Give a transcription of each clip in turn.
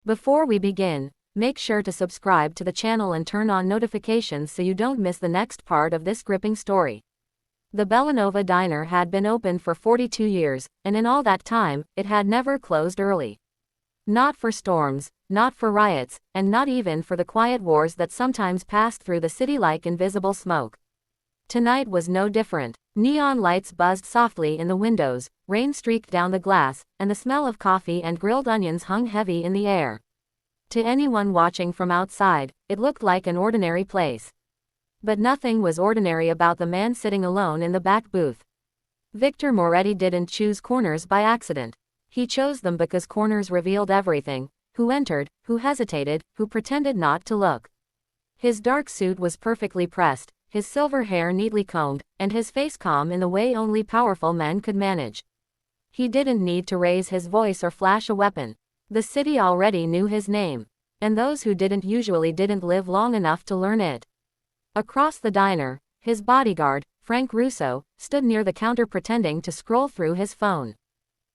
Before we begin, make sure to subscribe to the channel and turn on notifications so you don't miss the next part of this gripping story. The Bellanova Diner had been open for 42 years, and in all that time, it had never closed early. Not for storms, not for riots, and not even for the quiet wars that sometimes passed through the city like invisible smoke. Tonight was no different. Neon lights buzzed softly in the windows, rain streaked down the glass, and the smell of coffee and grilled onions hung heavy in the air. To anyone watching from outside, it looked like an ordinary place. But nothing was ordinary about the man sitting alone in the back booth. Victor Moretti didn't choose corners by accident. He chose them because corners revealed everything: who entered, who hesitated, who pretended not to look. His dark suit was perfectly pressed, his silver hair neatly combed, and his face calm in the way only powerful men could manage. He didn't need to raise his voice or flash a weapon. The city already knew his name. And those who didn't usually didn't live long enough to learn it. Across the diner, his bodyguard, Frank Russo, stood near the counter pretending to scroll through his phone.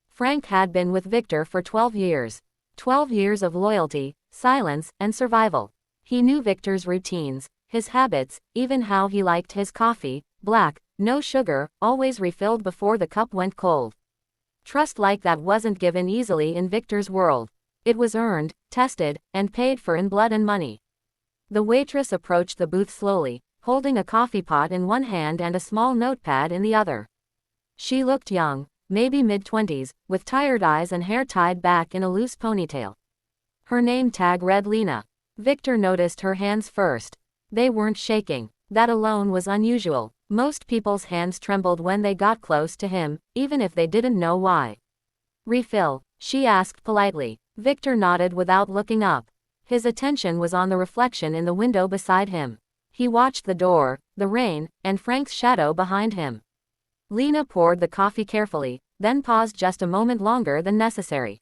Frank had been with Victor for 12 years. 12 years of loyalty, silence, and survival. He knew Victor's routines, his habits, even how he liked his coffee: black, no sugar, always refilled before the cup went cold. Trust like that wasn't given easily in Victor's world. It was earned, tested, and paid for in blood and money. The waitress approached the booth slowly, holding a coffee pot in one hand and a small notepad in the other. She looked young, maybe mid-20s, with tired eyes and hair tied back in a loose ponytail. Her name tag read Lena. Victor noticed her hands first. They weren't shaking. That alone was unusual. Most people's hands trembled when they got close to him, even if they didn't know why. "Refill?" she asked politely. Victor nodded without looking up. His attention was on the reflection in the window beside him. He watched the door, the rain, and Frank's shadow behind him. Lena poured the coffee carefully, then paused just a moment longer than necessary.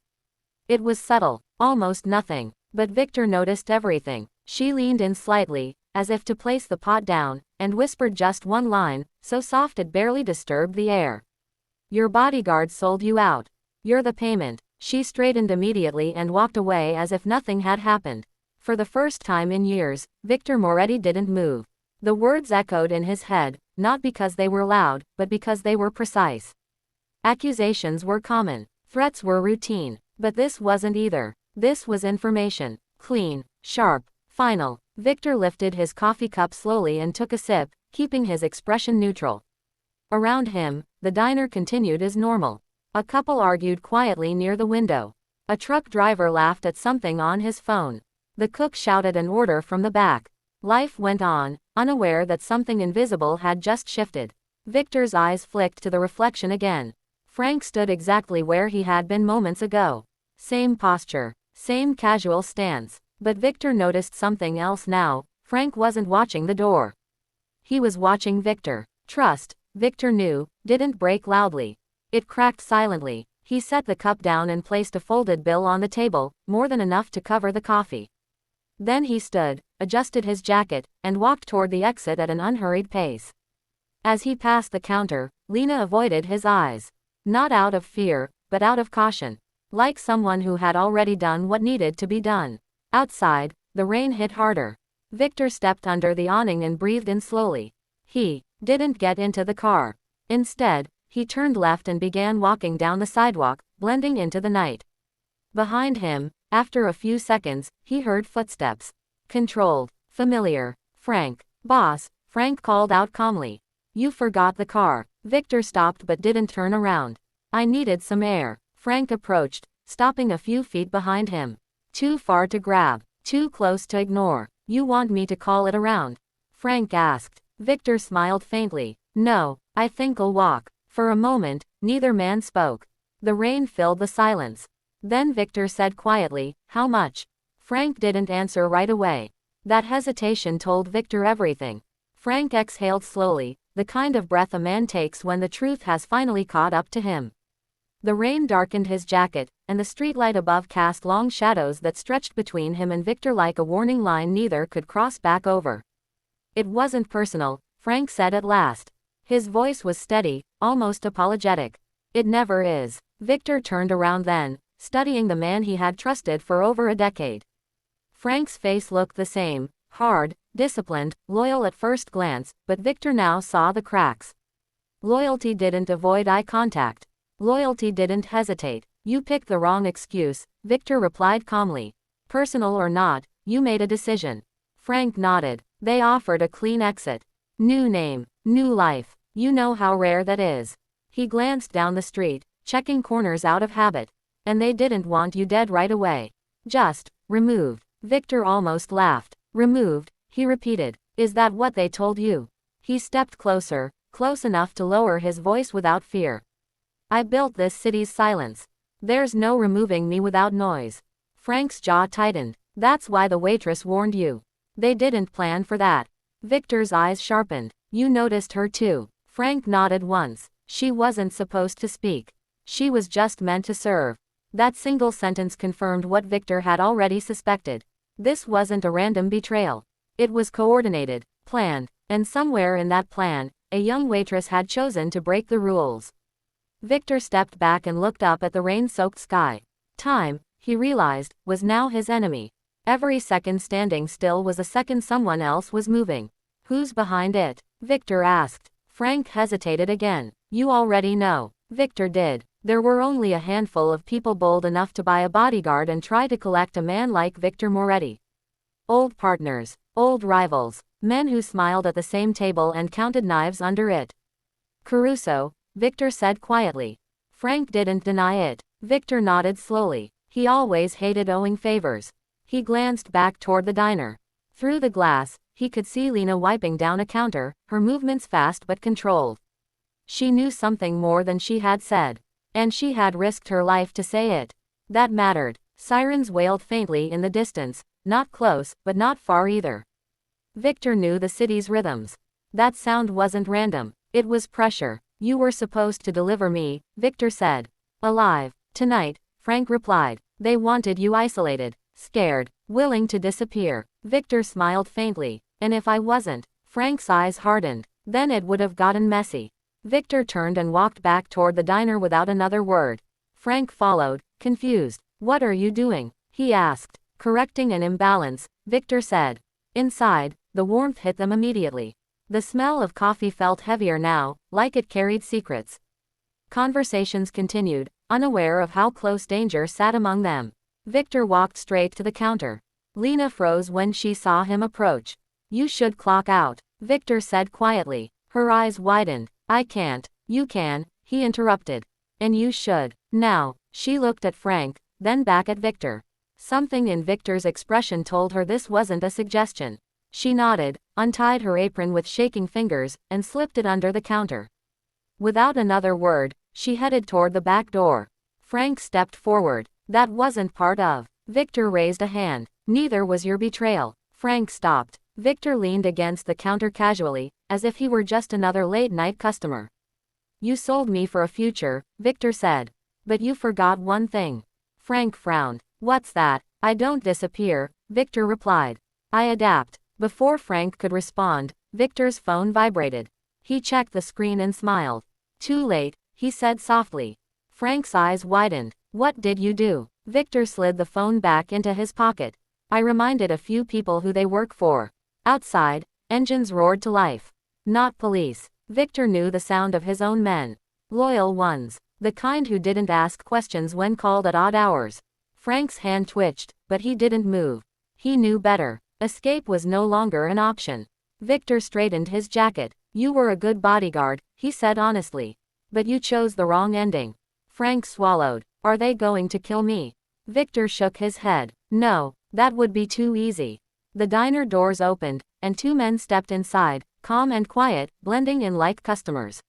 It was subtle, almost nothing, but Victor noticed everything. She leaned in slightly, as if to place the pot down, and whispered just one line, so soft it barely disturbed the air. "Your bodyguard sold you out. You're the payment." She straightened immediately and walked away as if nothing had happened. For the first time in years, Victor Moretti didn't move. The words echoed in his head, not because they were loud, but because they were precise. Accusations were common. Threats were routine. But this wasn't either. This was information. Clean, sharp, final. Victor lifted his coffee cup slowly and took a sip, keeping his expression neutral. Around him, the diner continued as normal. A couple argued quietly near the window. A truck driver laughed at something on his phone. The cook shouted an order from the back. Life went on, unaware that something invisible had just shifted. Victor's eyes flicked to the reflection again. Frank stood exactly where he had been moments ago. Same posture, same casual stance. But Victor noticed something else now. Frank wasn't watching the door. He was watching Victor. Trust, Victor knew, didn't break loudly. It cracked silently. He set the cup down and placed a folded bill on the table, more than enough to cover the coffee. Then he stood, adjusted his jacket, and walked toward the exit at an unhurried pace. As he passed the counter, Lena avoided his eyes. Not out of fear, but out of caution. Like someone who had already done what needed to be done. Outside, the rain hit harder. Victor stepped under the awning and breathed in slowly. He didn't get into the car. Instead, he turned left and began walking down the sidewalk, blending into the night. Behind him, after a few seconds, he heard footsteps. Controlled, familiar. "Frank." "Boss," Frank called out calmly. "You forgot the car." Victor stopped but didn't turn around. "I needed some air." Frank approached, stopping a few feet behind him. "Too far to grab, too close to ignore. You want me to call it around?" Frank asked. Victor smiled faintly. "No, I think I'll walk." For a moment, neither man spoke. The rain filled the silence. Then Victor said quietly, "How much?" Frank didn't answer right away. That hesitation told Victor everything. Frank exhaled slowly, the kind of breath a man takes when the truth has finally caught up to him. The rain darkened his jacket, and the streetlight above cast long shadows that stretched between him and Victor like a warning line neither could cross back over. "It wasn't personal," Frank said at last. His voice was steady, almost apologetic. "It never is." Victor turned around then, studying the man he had trusted for over a decade. Frank's face looked the same, hard, disciplined, loyal at first glance, but Victor now saw the cracks. Loyalty didn't avoid eye contact. Loyalty didn't hesitate. You picked the wrong excuse, Victor replied calmly. Personal or not, you made a decision. Frank nodded. They offered a clean exit. New name, new life. You know how rare that is. He glanced down the street, checking corners out of habit. And they didn't want you dead right away. Just removed. Victor almost laughed. Removed, he repeated. Is that what they told you? He stepped closer, close enough to lower his voice without fear. I built this city's silence. There's no removing me without noise. Frank's jaw tightened. That's why the waitress warned you. They didn't plan for that. Victor's eyes sharpened. You noticed her too. Frank nodded once. She wasn't supposed to speak. She was just meant to serve. That single sentence confirmed what Victor had already suspected. This wasn't a random betrayal. It was coordinated, planned, and somewhere in that plan, a young waitress had chosen to break the rules. Victor stepped back and looked up at the rain-soaked sky. Time, he realized, was now his enemy. Every second standing still was a second someone else was moving. Who's behind it? Victor asked. Frank hesitated again. You already know. Victor did. There were only a handful of people bold enough to buy a bodyguard and try to collect a man like Victor Moretti. Old partners, old rivals, men who smiled at the same table and counted knives under it. Caruso, Victor said quietly. Frank didn't deny it. Victor nodded slowly. He always hated owing favors. He glanced back toward the diner. Through the glass, he could see Lena wiping down a counter, her movements fast but controlled. She knew something more than she had said. And she had risked her life to say it. That mattered. Sirens wailed faintly in the distance, not close, but not far either. Victor knew the city's rhythms. That sound wasn't random. It was pressure. You were supposed to deliver me, Victor said. Alive. Tonight, Frank replied. They wanted you isolated, scared, willing to disappear. Victor smiled faintly. And if I wasn't? Frank's eyes hardened. Then it would have gotten messy. Victor turned and walked back toward the diner without another word. Frank followed, confused. What are you doing? He asked. Correcting an imbalance, Victor said. Inside, the warmth hit them immediately. The smell of coffee felt heavier now, like it carried secrets. Conversations continued, unaware of how close danger sat among them. Victor walked straight to the counter. Lena froze when she saw him approach. You should clock out, Victor said quietly. Her eyes widened. I can't. You can, he interrupted. And you should. Now, she looked at Frank, then back at Victor. Something in Victor's expression told her this wasn't a suggestion. She nodded, untied her apron with shaking fingers, and slipped it under the counter. Without another word, she headed toward the back door. Frank stepped forward. That wasn't part of. Victor raised a hand. Neither was your betrayal. Frank stopped. Victor leaned against the counter casually, as if he were just another late-night customer. You sold me for a future, Victor said. But you forgot one thing. Frank frowned. What's that? I don't disappear, Victor replied. I adapt. Before Frank could respond, Victor's phone vibrated. He checked the screen and smiled. Too late, he said softly. Frank's eyes widened. What did you do? Victor slid the phone back into his pocket. I reminded a few people who they work for. Outside, engines roared to life. Not police. Victor knew the sound of his own men. Loyal ones. The kind who didn't ask questions when called at odd hours. Frank's hand twitched, but he didn't move. He knew better. Escape was no longer an option. Victor straightened his jacket. You were a good bodyguard, he said honestly. But you chose the wrong ending. Frank swallowed. Are they going to kill me? Victor shook his head. No, that would be too easy. The diner doors opened, and two men stepped inside, calm and quiet, blending in like customers.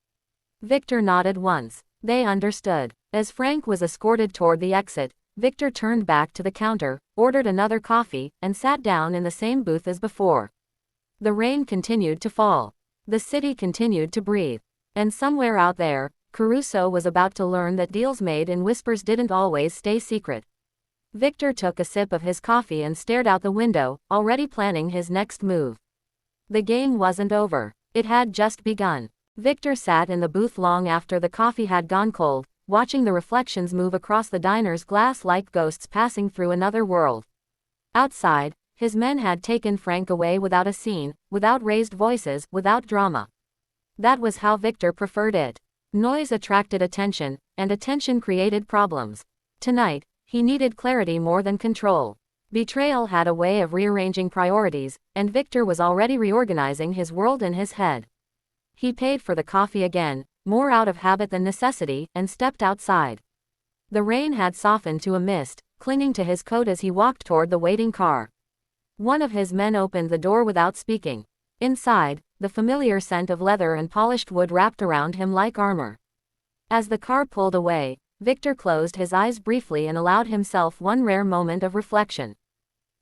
Victor nodded once. They understood. As Frank was escorted toward the exit, Victor turned back to the counter, ordered another coffee, and sat down in the same booth as before. The rain continued to fall. The city continued to breathe. And somewhere out there, Caruso was about to learn that deals made in whispers didn't always stay secret. Victor took a sip of his coffee and stared out the window, already planning his next move. The game wasn't over. It had just begun. Victor sat in the booth long after the coffee had gone cold, watching the reflections move across the diner's glass like ghosts passing through another world. Outside, his men had taken Frank away without a scene, without raised voices, without drama. That was how Victor preferred it. Noise attracted attention, and attention created problems. Tonight, he needed clarity more than control. Betrayal had a way of rearranging priorities, and Victor was already reorganizing his world in his head. He paid for the coffee again, more out of habit than necessity, and stepped outside. The rain had softened to a mist, clinging to his coat as he walked toward the waiting car. One of his men opened the door without speaking. Inside, the familiar scent of leather and polished wood wrapped around him like armor. As the car pulled away, Victor closed his eyes briefly and allowed himself one rare moment of reflection.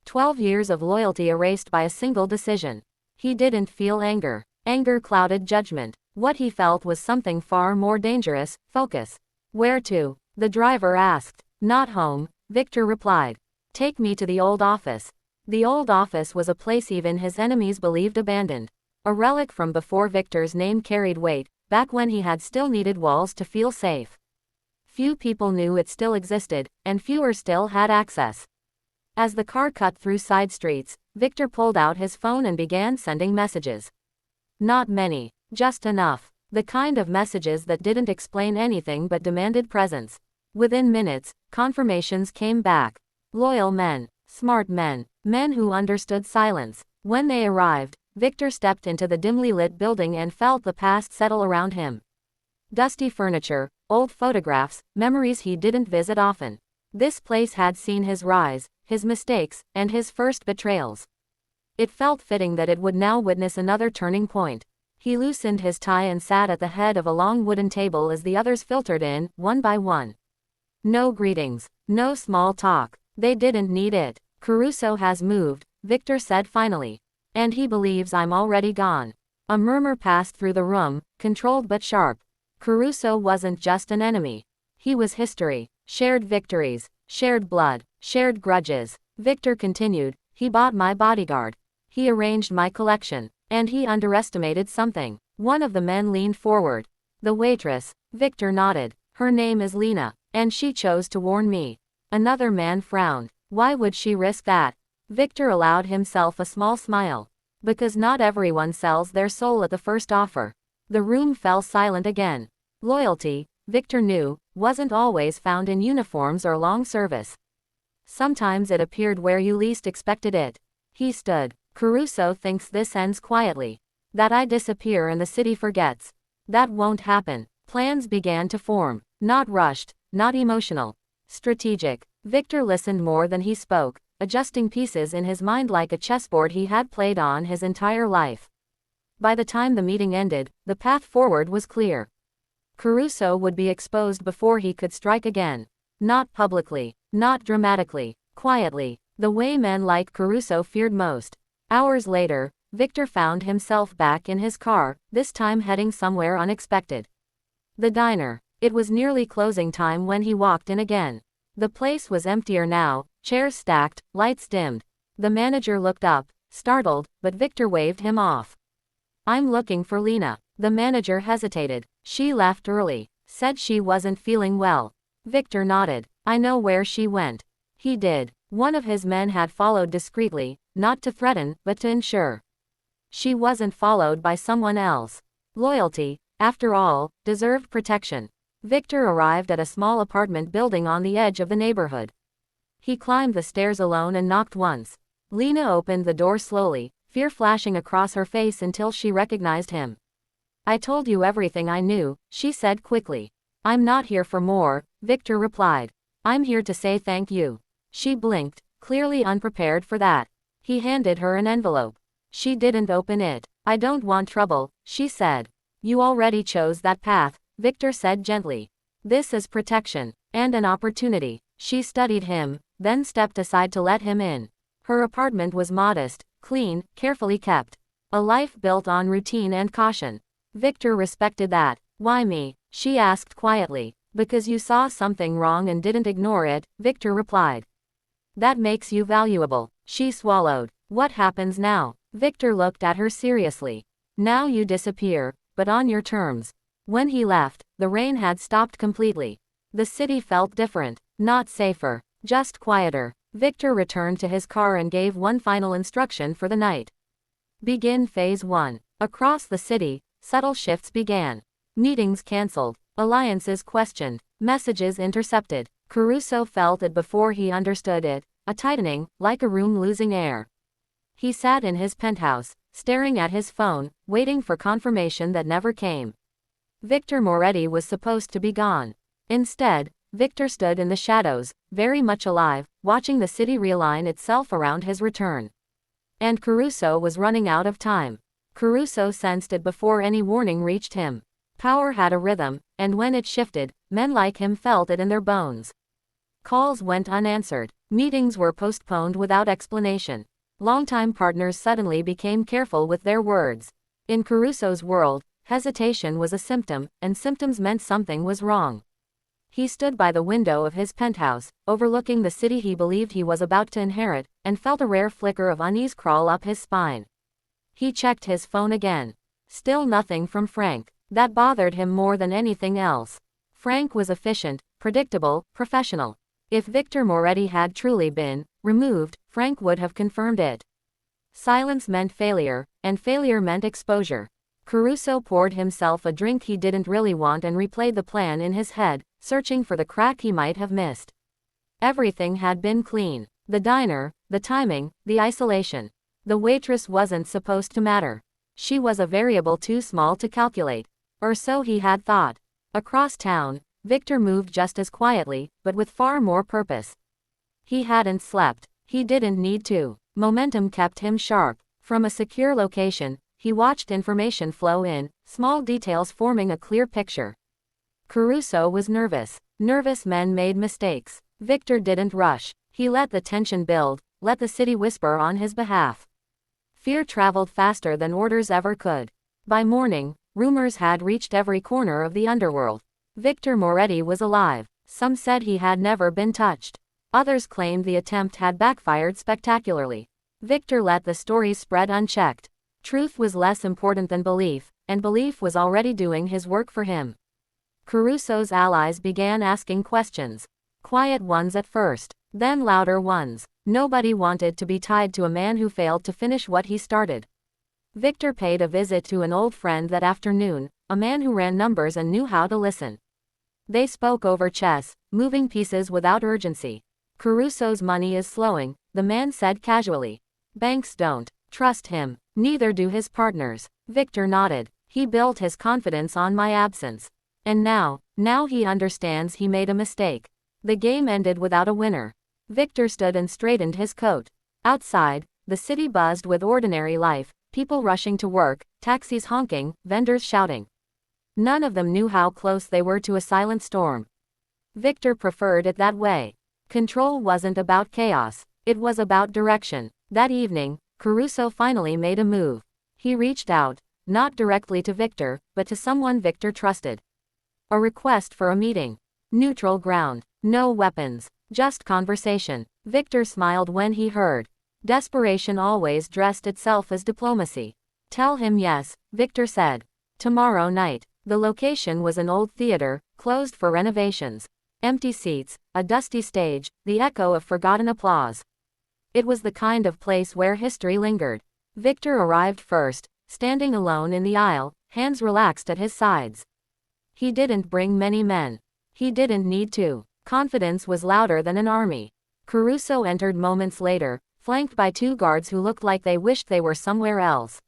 12 years of loyalty erased by a single decision. He didn't feel anger. Anger clouded judgment. What he felt was something far more dangerous: focus. Where to? The driver asked. Not home, Victor replied. Take me to the old office. The old office was a place even his enemies believed abandoned. A relic from before Victor's name carried weight, back when he had still needed walls to feel safe. Few people knew it still existed, and fewer still had access. As the car cut through side streets, Victor pulled out his phone and began sending messages. Not many, just enough. The kind of messages that didn't explain anything but demanded presence. Within minutes, confirmations came back. Loyal men, smart men, men who understood silence. When they arrived, Victor stepped into the dimly lit building and felt the past settle around him. Dusty furniture, old photographs, memories he didn't visit often. This place had seen his rise, his mistakes, and his first betrayals. It felt fitting that it would now witness another turning point. He loosened his tie and sat at the head of a long wooden table as the others filtered in, one by one. No greetings, no small talk. They didn't need it. Caruso has moved, Victor said finally. And he believes I'm already gone. A murmur passed through the room, controlled but sharp. Caruso wasn't just an enemy. He was history, shared victories, shared blood, shared grudges. Victor continued, he bought my bodyguard. He arranged my collection. And he underestimated something. One of the men leaned forward. The waitress. Victor nodded. Her name is Lena, and she chose to warn me. Another man frowned. Why would she risk that? Victor allowed himself a small smile. Because not everyone sells their soul at the first offer. The room fell silent again. Loyalty, Victor knew, wasn't always found in uniforms or long service. Sometimes it appeared where you least expected it. He stood. Caruso thinks this ends quietly. That I disappear and the city forgets. That won't happen. Plans began to form. Not rushed, not emotional. Strategic. Victor listened more than he spoke, adjusting pieces in his mind like a chessboard he had played on his entire life. By the time the meeting ended, the path forward was clear. Caruso would be exposed before he could strike again. Not publicly, not dramatically, quietly, the way men like Caruso feared most. Hours later, Victor found himself back in his car, this time heading somewhere unexpected. The diner. It was nearly closing time when he walked in again. The place was emptier now, chairs stacked, lights dimmed. The manager looked up, startled, but Victor waved him off. I'm looking for Lena. The manager hesitated. She left early. Said she wasn't feeling well. Victor nodded. I know where she went. He did. One of his men had followed discreetly, not to threaten, but to ensure. She wasn't followed by someone else. Loyalty, after all, deserved protection. Victor arrived at a small apartment building on the edge of the neighborhood. He climbed the stairs alone and knocked once. Lena opened the door slowly, fear flashing across her face until she recognized him. I told you everything I knew, she said quickly. I'm not here for more, Victor replied. I'm here to say thank you. She blinked, clearly unprepared for that. He handed her an envelope. She didn't open it. I don't want trouble, she said. You already chose that path, Victor said gently. This is protection, and an opportunity. She studied him, then stepped aside to let him in. Her apartment was modest, clean, carefully kept. A life built on routine and caution. Victor respected that. Why me? She asked quietly. Because you saw something wrong and didn't ignore it, Victor replied. That makes you valuable. She swallowed. What happens now? Victor looked at her seriously. Now you disappear, but on your terms. When he left, the rain had stopped completely. The city felt different, not safer, just quieter. Victor returned to his car and gave one final instruction for the night. Begin Phase 1. Across the city, subtle shifts began. Meetings cancelled, alliances questioned, messages intercepted. Caruso felt it before he understood it, a tightening, like a room losing air. He sat in his penthouse, staring at his phone, waiting for confirmation that never came. Victor Moretti was supposed to be gone. Instead, Victor stood in the shadows, very much alive, watching the city realign itself around his return. And Caruso was running out of time. Caruso sensed it before any warning reached him. Power had a rhythm, and when it shifted, men like him felt it in their bones. Calls went unanswered. Meetings were postponed without explanation. Longtime partners suddenly became careful with their words. In Caruso's world, hesitation was a symptom, and symptoms meant something was wrong. He stood by the window of his penthouse, overlooking the city he believed he was about to inherit, and felt a rare flicker of unease crawl up his spine. He checked his phone again. Still nothing from Frank. That bothered him more than anything else. Frank was efficient, predictable, professional. If Victor Moretti had truly been removed, Frank would have confirmed it. Silence meant failure, and failure meant exposure. Caruso poured himself a drink he didn't really want and replayed the plan in his head, searching for the crack he might have missed. Everything had been clean. The diner, the timing, the isolation. The waitress wasn't supposed to matter. She was a variable too small to calculate. Or so he had thought. Across town, Victor moved just as quietly, but with far more purpose. He hadn't slept. He didn't need to. Momentum kept him sharp. From a secure location, he watched information flow in, small details forming a clear picture. Caruso was nervous. Nervous men made mistakes. Victor didn't rush. He let the tension build, let the city whisper on his behalf. Fear traveled faster than orders ever could. By morning, rumors had reached every corner of the underworld. Victor Moretti was alive. Some said he had never been touched. Others claimed the attempt had backfired spectacularly. Victor let the stories spread unchecked. Truth was less important than belief, and belief was already doing his work for him. Caruso's allies began asking questions. Quiet ones at first, then louder ones. Nobody wanted to be tied to a man who failed to finish what he started. Victor paid a visit to an old friend that afternoon, a man who ran numbers and knew how to listen. They spoke over chess, moving pieces without urgency. Caruso's money is slowing, the man said casually. Banks don't trust him, neither do his partners. Victor nodded. He built his confidence on my absence. And now he understands he made a mistake. The game ended without a winner. Victor stood and straightened his coat. Outside, the city buzzed with ordinary life, people rushing to work, taxis honking, vendors shouting. None of them knew how close they were to a silent storm. Victor preferred it that way. Control wasn't about chaos, it was about direction. That evening, Caruso finally made a move. He reached out, not directly to Victor, but to someone Victor trusted. A request for a meeting. Neutral ground. No weapons. Just conversation. Victor smiled when he heard. Desperation always dressed itself as diplomacy. Tell him yes, Victor said. Tomorrow night. The location was an old theater, closed for renovations. Empty seats, a dusty stage, the echo of forgotten applause. It was the kind of place where history lingered. Victor arrived first, standing alone in the aisle, hands relaxed at his sides. He didn't bring many men. He didn't need to. Confidence was louder than an army. Caruso entered moments later, flanked by two guards who looked like they wished they were somewhere else.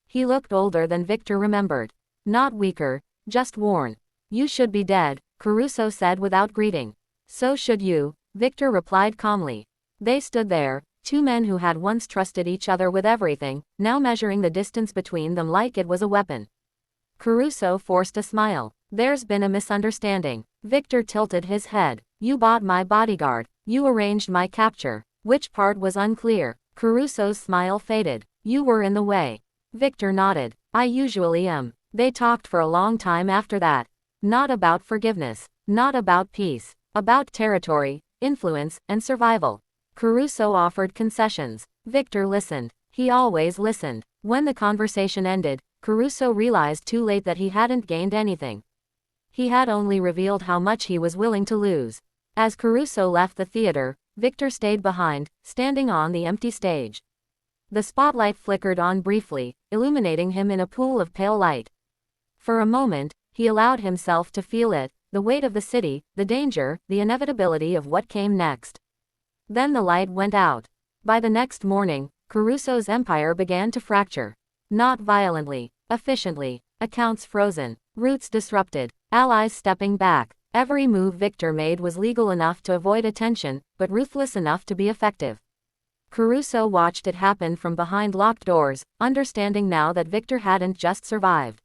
He looked older than Victor remembered. Not weaker, just worn. You should be dead, Caruso said without greeting. So should you, Victor replied calmly. They stood there, two men who had once trusted each other with everything, now measuring the distance between them like it was a weapon. Caruso forced a smile. There's been a misunderstanding. Victor tilted his head. You bought my bodyguard. You arranged my capture. Which part was unclear? Caruso's smile faded. You were in the way. Victor nodded. I usually am. They talked for a long time after that. Not about forgiveness. Not about peace. About territory, influence, and survival. Caruso offered concessions. Victor listened. He always listened. When the conversation ended, Caruso realized too late that he hadn't gained anything. He had only revealed how much he was willing to lose. As Caruso left the theater, Victor stayed behind, standing on the empty stage. The spotlight flickered on briefly, illuminating him in a pool of pale light. For a moment, he allowed himself to feel it, the weight of the city, the danger, the inevitability of what came next. Then the light went out. By the next morning, Caruso's empire began to fracture. Not violently, efficiently, accounts frozen, routes disrupted, allies stepping back. Every move Victor made was legal enough to avoid attention, but ruthless enough to be effective. Caruso watched it happen from behind locked doors, understanding now that Victor hadn't just survived.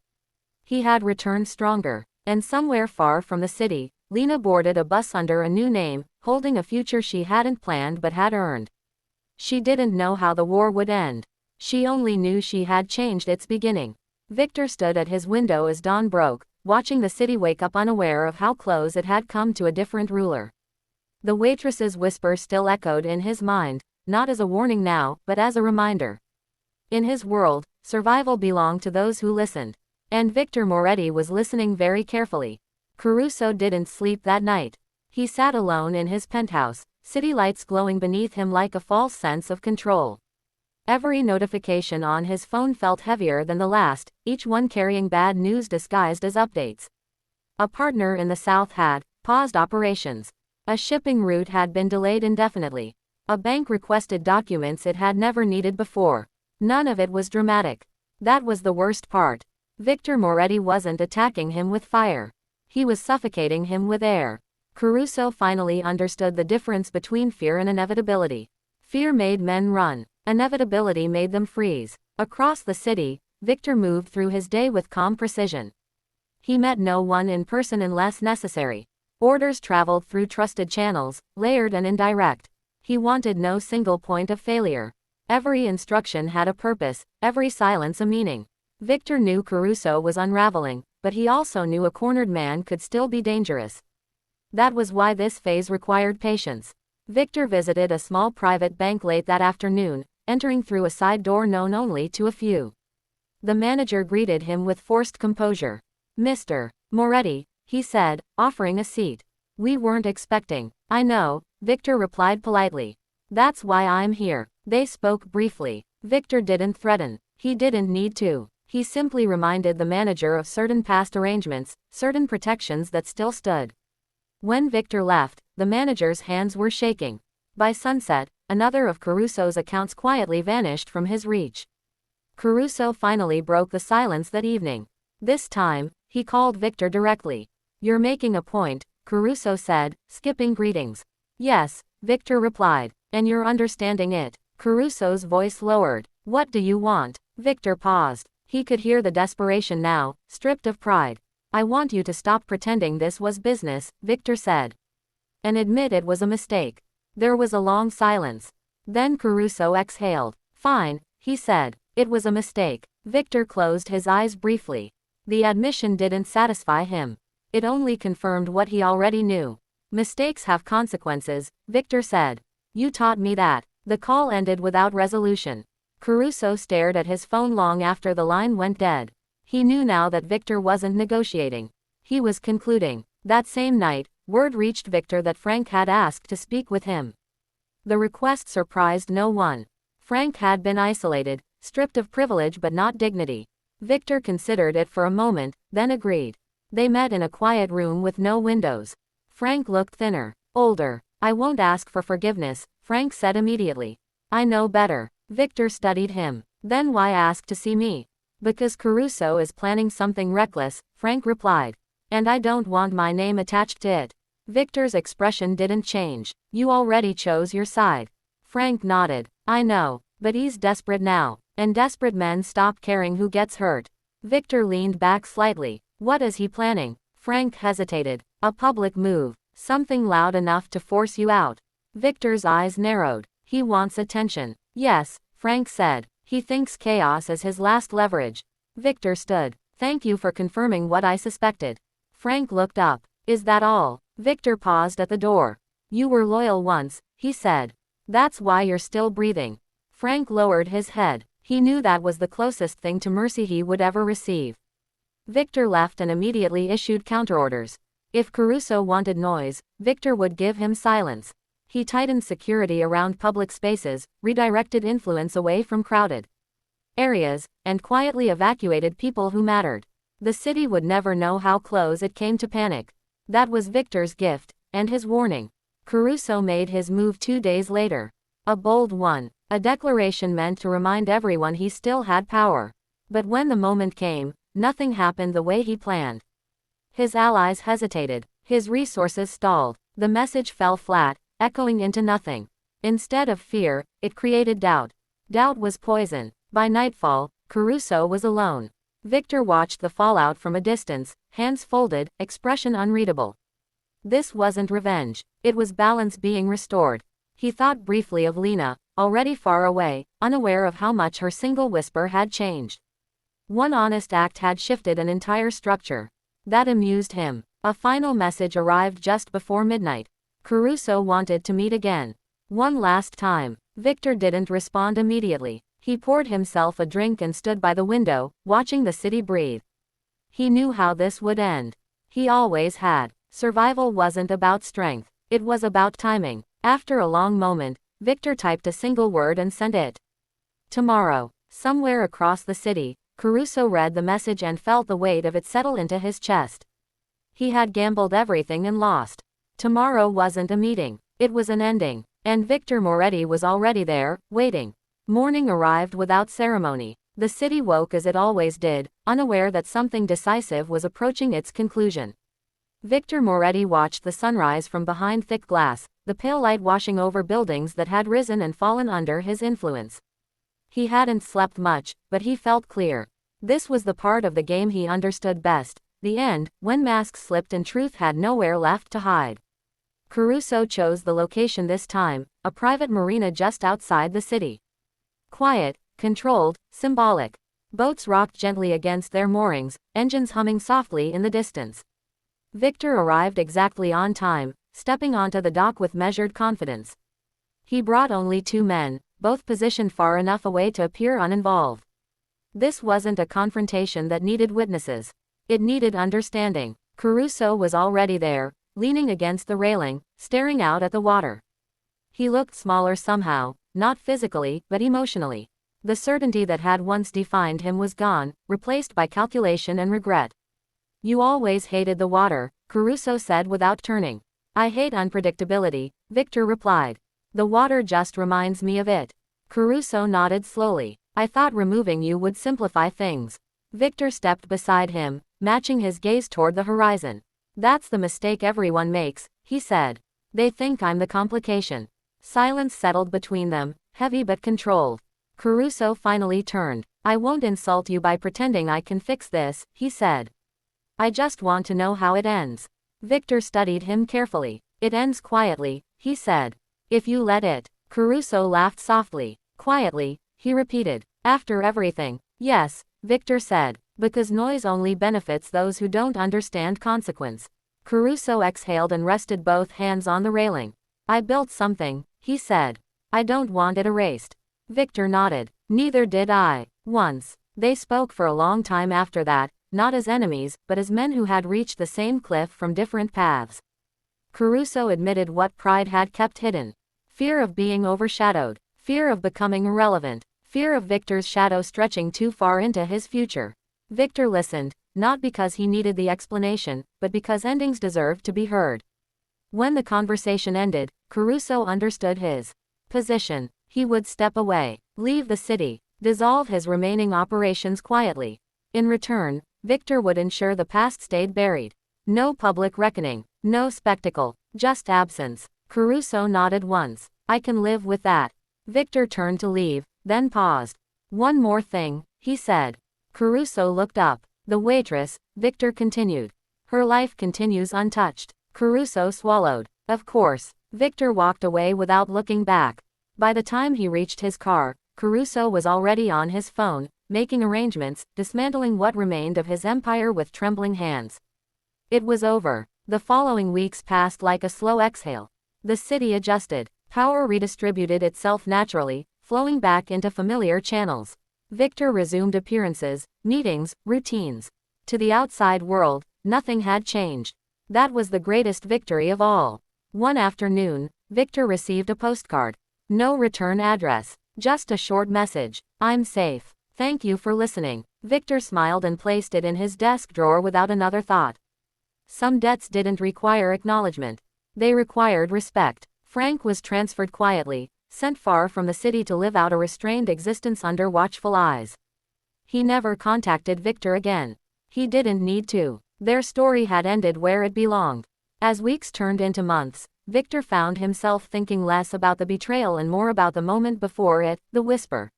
He had returned stronger. And somewhere far from the city, Lena boarded a bus under a new name, holding a future she hadn't planned but had earned. She didn't know how the war would end. She only knew she had changed its beginning. Victor stood at his window as dawn broke, watching the city wake up unaware of how close it had come to a different ruler. The waitress's whisper still echoed in his mind, not as a warning now, but as a reminder. In his world, survival belonged to those who listened. And Victor Moretti was listening very carefully. Caruso didn't sleep that night. He sat alone in his penthouse, city lights glowing beneath him like a false sense of control. Every notification on his phone felt heavier than the last, each one carrying bad news disguised as updates. A partner in the south had paused operations. A shipping route had been delayed indefinitely. A bank requested documents it had never needed before. None of it was dramatic. That was the worst part. Victor Moretti wasn't attacking him with fire. He was suffocating him with air. Caruso finally understood the difference between fear and inevitability. Fear made men run. Inevitability made them freeze. Across the city, Victor moved through his day with calm precision. He met no one in person unless necessary. Orders traveled through trusted channels, layered and indirect. He wanted no single point of failure. Every instruction had a purpose, every silence a meaning. Victor knew Caruso was unraveling, but he also knew a cornered man could still be dangerous. That was why this phase required patience. Victor visited a small private bank late that afternoon, entering through a side door known only to a few. The manager greeted him with forced composure. "Mr. Moretti," he said, offering a seat. "We weren't expecting." "I know," Victor replied politely. "That's why I'm here." They spoke briefly. Victor didn't threaten. He didn't need to. He simply reminded the manager of certain past arrangements, certain protections that still stood. When Victor left, the manager's hands were shaking. By sunset, another of Caruso's accounts quietly vanished from his reach. Caruso finally broke the silence that evening. This time, he called Victor directly. "You're making a point," Caruso said, skipping greetings. "Yes," Victor replied. "And you're understanding it." Caruso's voice lowered. "What do you want?" Victor paused. He could hear the desperation now, stripped of pride. "I want you to stop pretending this was business," Victor said. "And admit it was a mistake." There was a long silence. Then Caruso exhaled. "Fine," he said. "It was a mistake." Victor closed his eyes briefly. The admission didn't satisfy him. It only confirmed what he already knew. "Mistakes have consequences," Victor said. "You taught me that." The call ended without resolution. Caruso stared at his phone long after the line went dead. He knew now that Victor wasn't negotiating. He was concluding. That same night, word reached Victor that Frank had asked to speak with him. The request surprised no one. Frank had been isolated, stripped of privilege but not dignity. Victor considered it for a moment, then agreed. They met in a quiet room with no windows. Frank looked thinner, older. "I won't ask for forgiveness," Frank said immediately. "I know better." Victor studied him. "Then why ask to see me?" "Because Caruso is planning something reckless," Frank replied. "And I don't want my name attached to it." Victor's expression didn't change. "You already chose your side." Frank nodded. "I know. But he's desperate now. And desperate men stop caring who gets hurt." Victor leaned back slightly. "What is he planning?" Frank hesitated. "A public move. Something loud enough to force you out." Victor's eyes narrowed. "He wants attention." "Yes," Frank said. "He thinks chaos is his last leverage." Victor stood. "Thank you for confirming what I suspected." Frank looked up. "Is that all?" Victor paused at the door. "You were loyal once," he said. "That's why you're still breathing." Frank lowered his head. He knew that was the closest thing to mercy he would ever receive. Victor left and immediately issued counterorders. If Caruso wanted noise, Victor would give him silence. He tightened security around public spaces, redirected influence away from crowded areas, and quietly evacuated people who mattered. The city would never know how close it came to panic. That was Victor's gift, and his warning. Caruso made his move 2 days later. A bold one. A declaration meant to remind everyone he still had power. But when the moment came, nothing happened the way he planned. His allies hesitated. His resources stalled. The message fell flat, echoing into nothing. Instead of fear, it created doubt. Doubt was poison. By nightfall, Caruso was alone. Victor watched the fallout from a distance, hands folded, expression unreadable. This wasn't revenge. It was balance being restored. He thought briefly of Lena, already far away, unaware of how much her single whisper had changed. One honest act had shifted an entire structure. That amused him. A final message arrived just before midnight. Caruso wanted to meet again. One last time. Victor didn't respond immediately. He poured himself a drink and stood by the window, watching the city breathe. He knew how this would end. He always had. Survival wasn't about strength. It was about timing. After a long moment, Victor typed a single word and sent it. Tomorrow. Somewhere across the city, Caruso read the message and felt the weight of it settle into his chest. He had gambled everything and lost. Tomorrow wasn't a meeting. It was an ending. And Victor Moretti was already there, waiting. Morning arrived without ceremony. The city woke as it always did, unaware that something decisive was approaching its conclusion. Victor Moretti watched the sunrise from behind thick glass, the pale light washing over buildings that had risen and fallen under his influence. He hadn't slept much, but he felt clear. This was the part of the game he understood best, the end, when masks slipped and truth had nowhere left to hide. Caruso chose the location this time, a private marina just outside the city. Quiet, controlled, symbolic. Boats rocked gently against their moorings, engines humming softly in the distance. Victor arrived exactly on time, stepping onto the dock with measured confidence. He brought only 2 men, both positioned far enough away to appear uninvolved. This wasn't a confrontation that needed witnesses. It needed understanding. Caruso was already there, leaning against the railing, staring out at the water. He looked smaller somehow, not physically, but emotionally. The certainty that had once defined him was gone, replaced by calculation and regret. You always hated the water, Caruso said without turning. I hate unpredictability, Victor replied. The water just reminds me of it. Caruso nodded slowly. I thought removing you would simplify things. Victor stepped beside him, matching his gaze toward the horizon. That's the mistake everyone makes, he said. They think I'm the complication. Silence settled between them, heavy but controlled. Caruso finally turned. I won't insult you by pretending I can fix this, he said. I just want to know how it ends. Victor studied him carefully. It ends quietly, he said. If you let it. Caruso laughed softly. Quietly, he repeated. After everything. Yes, Victor said. Because noise only benefits those who don't understand consequence. Caruso exhaled and rested both hands on the railing. I built something, he said. I don't want it erased. Victor nodded. Neither did I. Once. They spoke for a long time after that, not as enemies, but as men who had reached the same cliff from different paths. Caruso admitted what pride had kept hidden. Fear of being overshadowed. Fear of becoming irrelevant. Fear of Victor's shadow stretching too far into his future. Victor listened, not because he needed the explanation, but because endings deserved to be heard. When the conversation ended, Caruso understood his position. He would step away, leave the city, dissolve his remaining operations quietly. In return, Victor would ensure the past stayed buried. No public reckoning, no spectacle, just absence. Caruso nodded once. I can live with that. Victor turned to leave, then paused. One more thing, he said. Caruso looked up. The waitress, Victor continued. Her life continues untouched. Caruso swallowed. Of course. Victor walked away without looking back. By the time he reached his car, Caruso was already on his phone, making arrangements, dismantling what remained of his empire with trembling hands. It was over. The following weeks passed like a slow exhale. The city adjusted. Power redistributed itself naturally, flowing back into familiar channels. Victor resumed appearances, meetings, routines. To the outside world, nothing had changed. That was the greatest victory of all. One afternoon, Victor received a postcard. No return address. Just a short message. I'm safe. Thank you for listening. Victor smiled and placed it in his desk drawer without another thought. Some debts didn't require acknowledgement. They required respect. Frank was transferred quietly, sent far from the city to live out a restrained existence under watchful eyes. He never contacted Victor again. He didn't need to. Their story had ended where it belonged. As weeks turned into months, Victor found himself thinking less about the betrayal and more about the moment before it, the whisper.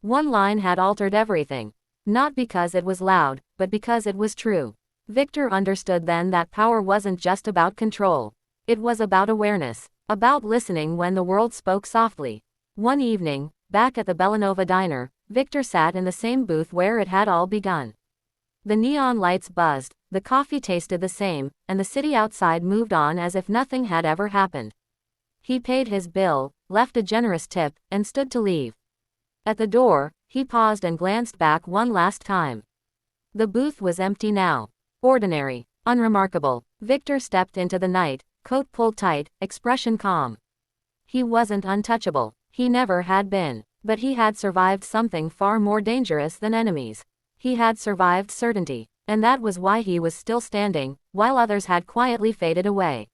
One line had altered everything. Not because it was loud, but because it was true. Victor understood then that power wasn't just about control. It was about awareness. About listening when the world spoke softly. One evening, back at the Belanova diner, Victor sat in the same booth where it had all begun. The neon lights buzzed, the coffee tasted the same, and the city outside moved on as if nothing had ever happened. He paid his bill, left a generous tip, and stood to leave. At the door, he paused and glanced back one last time. The booth was empty now. Ordinary. Unremarkable. Victor stepped into the night, coat pulled tight, expression calm. He wasn't untouchable. He never had been. But he had survived something far more dangerous than enemies. He had survived certainty. And that was why he was still standing, while others had quietly faded away.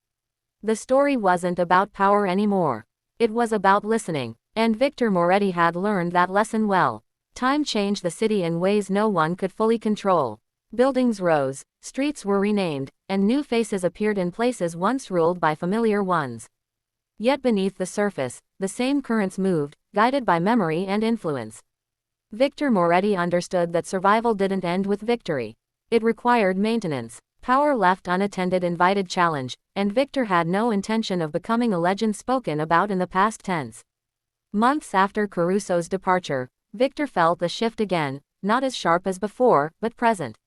The story wasn't about power anymore. It was about listening. And Victor Moretti had learned that lesson well. Time changed the city in ways no one could fully control. Buildings rose, streets were renamed, and new faces appeared in places once ruled by familiar ones. Yet beneath the surface, the same currents moved, guided by memory and influence. Victor Moretti understood that survival didn't end with victory. It required maintenance. Power left unattended invited challenge, and Victor had no intention of becoming a legend spoken about in the past tense. Months after Caruso's departure, Victor felt the shift again, not as sharp as before, but present.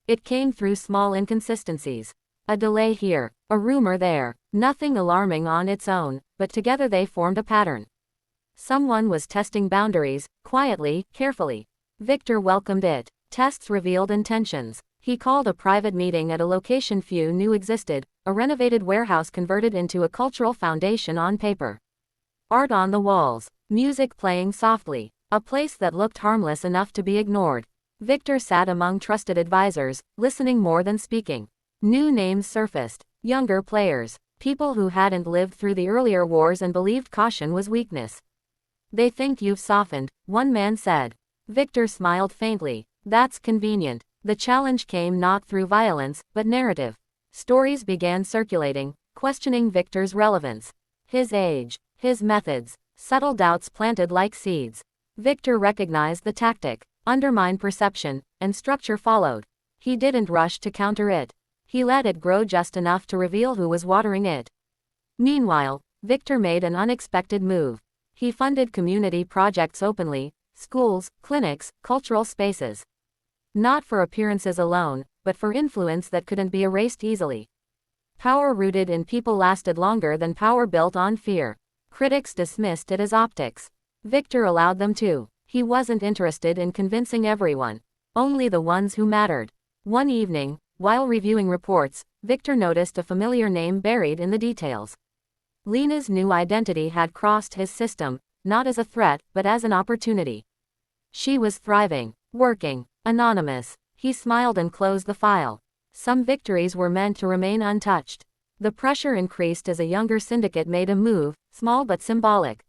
It came through small inconsistencies. A delay here, a rumor there, nothing alarming on its own, but together they formed a pattern. Someone was testing boundaries, quietly, carefully. Victor welcomed it. Tests revealed intentions. He called a private meeting at a location few knew existed, a renovated warehouse converted into a cultural foundation on paper. Art on the walls, music playing softly, a place that looked harmless enough to be ignored. Victor sat among trusted advisors, listening more than speaking. New names surfaced, younger players, people who hadn't lived through the earlier wars and believed caution was weakness. They think you've softened, one man said. Victor smiled faintly. That's convenient. The challenge came not through violence, but narrative. Stories began circulating, questioning Victor's relevance. His age, his methods, subtle doubts planted like seeds. Victor recognized the tactic. Undermine perception, and structure followed. He didn't rush to counter it. He let it grow just enough to reveal who was watering it. Meanwhile, Victor made an unexpected move. He funded community projects openly, schools, clinics, cultural spaces. Not for appearances alone, but for influence that couldn't be erased easily. Power rooted in people lasted longer than power built on fear. Critics dismissed it as optics. Victor allowed them to. He wasn't interested in convincing everyone. Only the ones who mattered. One evening, while reviewing reports, Victor noticed a familiar name buried in the details. Lena's new identity had crossed his system, not as a threat, but as an opportunity. She was thriving, working, anonymous. He smiled and closed the file. Some victories were meant to remain untouched. The pressure increased as a younger syndicate made a move, small but symbolic.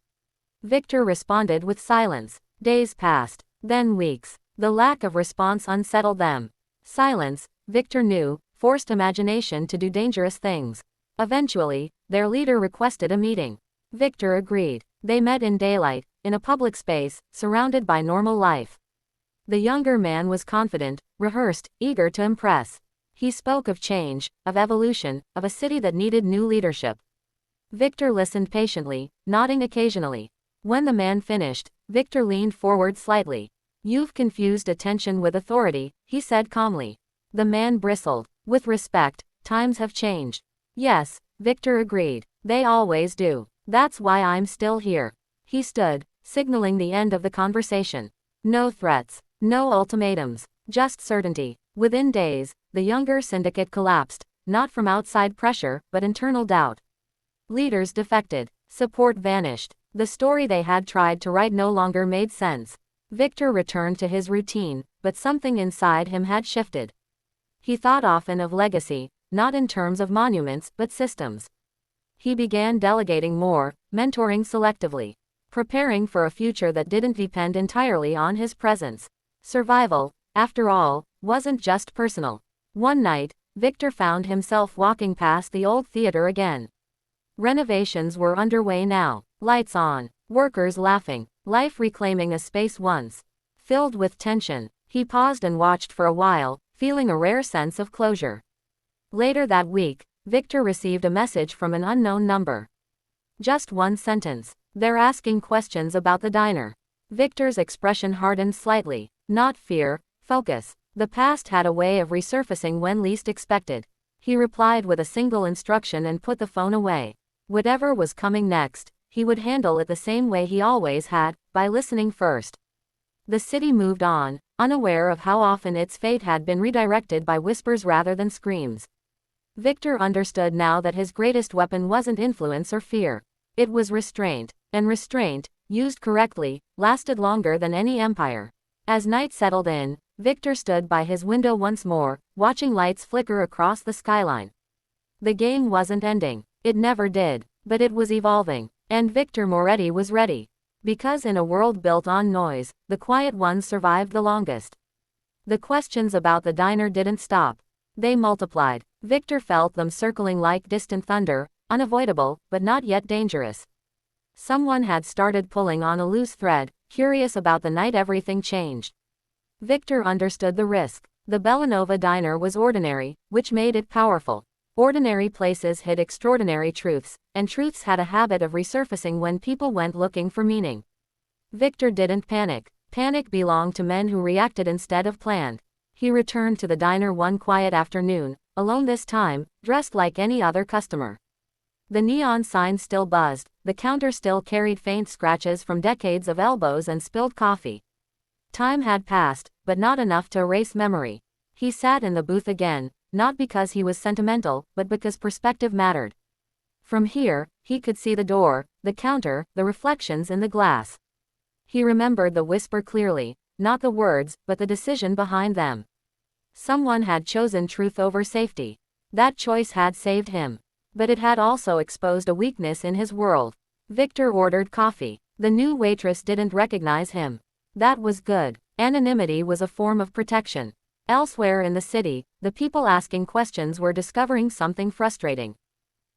Victor responded with silence. Days passed, then weeks. The lack of response unsettled them. Silence, Victor knew, forced imagination to do dangerous things. Eventually, their leader requested a meeting. Victor agreed. They met in daylight, in a public space, surrounded by normal life. The younger man was confident, rehearsed, eager to impress. He spoke of change, of evolution, of a city that needed new leadership. Victor listened patiently, nodding occasionally. When the man finished, Victor leaned forward slightly. "You've confused attention with authority," he said calmly. The man bristled. "With respect, times have changed." "Yes," Victor agreed. "They always do. That's why I'm still here." He stood, signaling the end of the conversation. No threats, no ultimatums, just certainty. Within days, the younger syndicate collapsed, not from outside pressure, but internal doubt. Leaders defected. Support vanished. The story they had tried to write no longer made sense. Victor returned to his routine, but something inside him had shifted. He thought often of legacy, not in terms of monuments, but systems. He began delegating more, mentoring selectively, preparing for a future that didn't depend entirely on his presence. Survival, after all, wasn't just personal. One night, Victor found himself walking past the old theater again. Renovations were underway now, lights on, workers laughing, life reclaiming a space once filled with tension. He paused and watched for a while, feeling a rare sense of closure. Later that week, Victor received a message from an unknown number. Just one sentence. "They're asking questions about the diner." Victor's expression hardened slightly. Not fear, focus. The past had a way of resurfacing when least expected. He replied with a single instruction and put the phone away. Whatever was coming next, he would handle it the same way he always had, by listening first. The city moved on, unaware of how often its fate had been redirected by whispers rather than screams. Victor understood now that his greatest weapon wasn't influence or fear. It was restraint, and restraint, used correctly, lasted longer than any empire. As night settled in, Victor stood by his window once more, watching lights flicker across the skyline. The game wasn't ending. It never did, but it was evolving, and Victor Moretti was ready. Because in a world built on noise, the quiet ones survived the longest. The questions about the diner didn't stop. They multiplied. Victor felt them circling like distant thunder, unavoidable, but not yet dangerous. Someone had started pulling on a loose thread, curious about the night everything changed. Victor understood the risk. The Belanova diner was ordinary, which made it powerful. Ordinary places hid extraordinary truths, and truths had a habit of resurfacing when people went looking for meaning. Victor didn't panic. Panic belonged to men who reacted instead of planned. He returned to the diner one quiet afternoon, alone this time, dressed like any other customer. The neon sign still buzzed, the counter still carried faint scratches from decades of elbows and spilled coffee. Time had passed, but not enough to erase memory. He sat in the booth again, not because he was sentimental, but because perspective mattered. From here, he could see the door, the counter, the reflections in the glass. He remembered the whisper clearly, not the words, but the decision behind them. Someone had chosen truth over safety. That choice had saved him. But it had also exposed a weakness in his world. Victor ordered coffee. The new waitress didn't recognize him. That was good. Anonymity was a form of protection. Elsewhere in the city, the people asking questions were discovering something frustrating.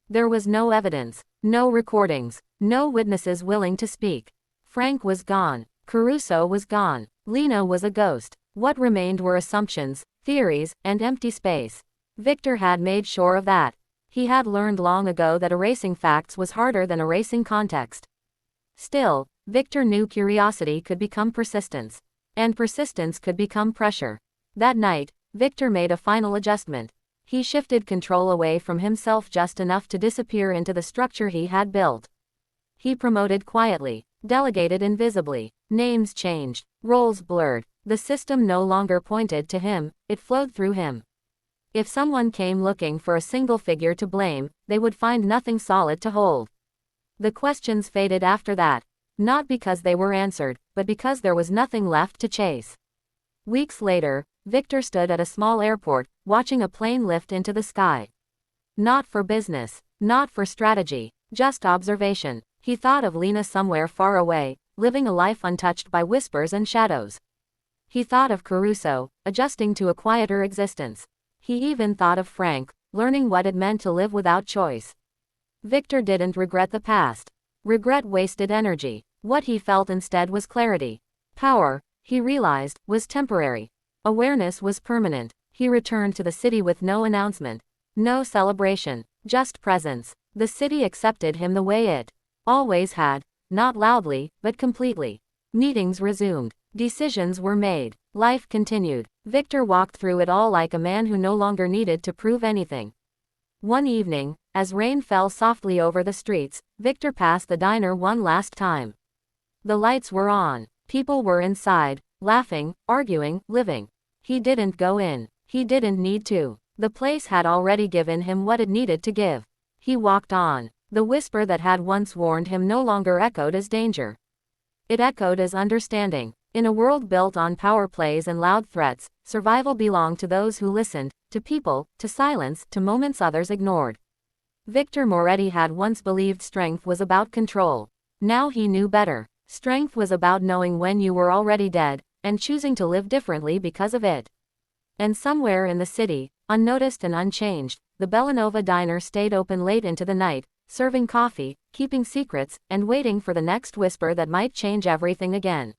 There was no evidence, no recordings, no witnesses willing to speak. Frank was gone. Caruso was gone. Lena was a ghost. What remained were assumptions, theories, and empty space. Victor had made sure of that. He had learned long ago that erasing facts was harder than erasing context. Still, Victor knew curiosity could become persistence. And persistence could become pressure. That night, Victor made a final adjustment. He shifted control away from himself just enough to disappear into the structure he had built. He promoted quietly, delegated invisibly, names changed, roles blurred. The system no longer pointed to him, it flowed through him. If someone came looking for a single figure to blame, they would find nothing solid to hold. The questions faded after that, not because they were answered, but because there was nothing left to chase. Weeks later, Victor stood at a small airport, watching a plane lift into the sky. Not for business, not for strategy, just observation. He thought of Lena somewhere far away, living a life untouched by whispers and shadows. He thought of Caruso, adjusting to a quieter existence. He even thought of Frank, learning what it meant to live without choice. Victor didn't regret the past. Regret wasted energy. What he felt instead was clarity. Power, he realized, was temporary. Awareness was permanent. He returned to the city with no announcement. No celebration. Just presence. The city accepted him the way it always had. Not loudly, but completely. Meetings resumed. Decisions were made. Life continued. Victor walked through it all like a man who no longer needed to prove anything. One evening, as rain fell softly over the streets, Victor passed the diner one last time. The lights were on. People were inside, laughing, arguing, living. He didn't go in. He didn't need to. The place had already given him what it needed to give. He walked on. The whisper that had once warned him no longer echoed as danger. It echoed as understanding. In a world built on power plays and loud threats, survival belonged to those who listened, to people, to silence, to moments others ignored. Victor Moretti had once believed strength was about control. Now he knew better. Strength was about knowing when you were already dead, and choosing to live differently because of it. And somewhere in the city, unnoticed and unchanged, the Bellanova diner stayed open late into the night, serving coffee, keeping secrets, and waiting for the next whisper that might change everything again.